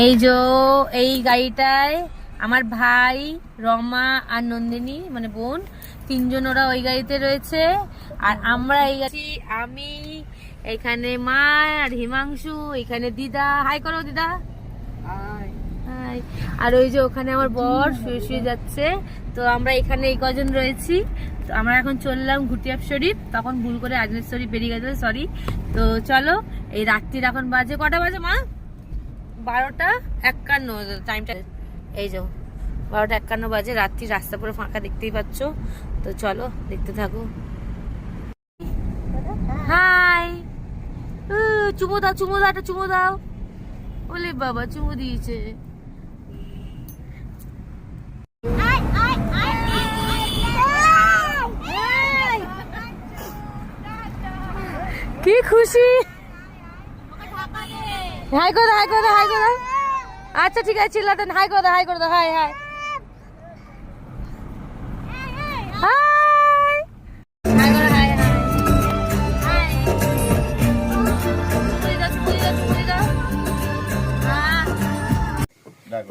এই যে এই গাড়িটায় আমার ভাই, রমা আর নন্দিনী মানে বোন, তিনজন ওরা ওই গাড়িতে রয়েছে। আর আমরা এই গাড়ি, আমি এখানে মা আর হিমাংশু, এখানে দিদা। হাই করো দিদা। হাই। আর ওই যে ওখানে আমার বর শুয়ে শুয়ে যাচ্ছে। তো আমরা এখানে এই কজন রয়েছি। তো আমরা এখন চললাম ঘুটিয়াব শরীফ, তখন ভুল করে আজমের শরীফ বেরিয়ে গেছে, সরি। তো চলো, এই রাত্রির এখন বাজে কটা বাজে মা? 12:51 টাইমটা। এই যে 12:51 বাজে, রাত্রি। রাস্তা পুরো ফাঁকা, দেখতেই পাচ্ছ। তো চলো দেখতে থাকো। হাই, চুমু দাও, চুমু দাও, একটা চুমু দাও। ওলে বাবা, চুমু দিয়েছে। কি খুশি। হাই করে দাও, হাই করে দাও, হাই করে দাও। আচ্ছা ঠিক আছে, চিল্লাতেন। হাই করে দাও, হাই করে দাও। High high high. হাই করে, হাই হাই হাই।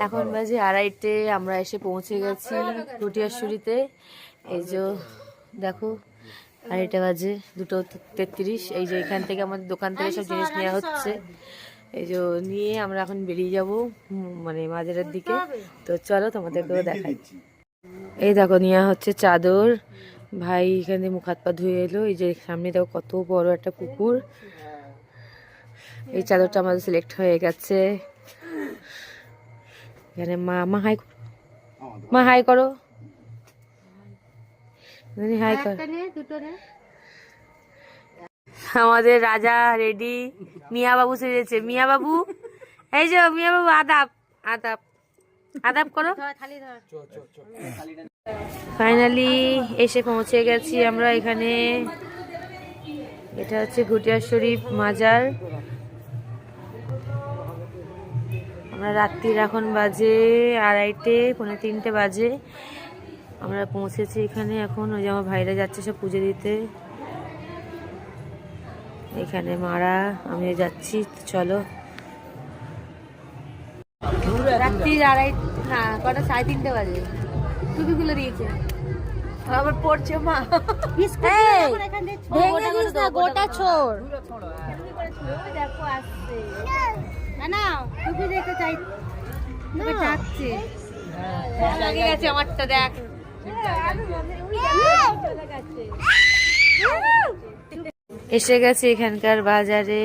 এখন বাজে 2:30। আমরা এসে পৌঁছে গেছি ঘটিয়াশুরিতে। এই যে দেখো, 2:30 বাজে, 2:33। এই যে এখান থেকে আমাদের দোকান থেকে সব জিনিস নেওয়া হচ্ছে। এই যে নিয়ে আমরা এখন বেরিয়ে যাব মানে মাজারের দিকে। তো চলো তোমাদেরকেও দেখাই। এই দেখো নেওয়া হচ্ছে চাদর। ভাই এখানে মুখ হাত পা ধুয়ে এলো। এই যে সামনে দেখো কত বড় একটা পুকুর। এই চাদরটা আমাদের সিলেক্ট হয়ে গেছে। এখানে মা হাই, মা হাই করো, হাই কর। আমাদের রাজা রেডি। মিয়া বাবু সেজেছে। মিয়া বাবু, এই যে মিয়া বাবু, আদাব আদাব আদাব করো। ফাইনালি এসে পৌঁছে গেছি আমরা এখানে। এটা হচ্ছে ঘটিয়াব শরীফ মাজার। আমরা রাত্রির এখন বাজে 2:30, 2:45 বাজে। আমরা পৌঁছেছি এখানে এখন। ওই যে আমার ভাইরা যাচ্ছে সব পুজো দিতে। এখানে মারা, আমি যাচ্ছি। চলো। রাত্রি 2:30 না, কটা 3:30 বাজে। টুপিগুলো দিয়েছে, আবার পড়ছে মা। গোটা ছোড়। দেখো আসছে না, টুপি দেখতে চাই, যাচ্ছে। লাগে গেছে আমারটা, দেখ। এসে গেছে এখানকার বাজারে।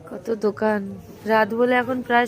কত দোকান, রাত বলে এখন প্রায়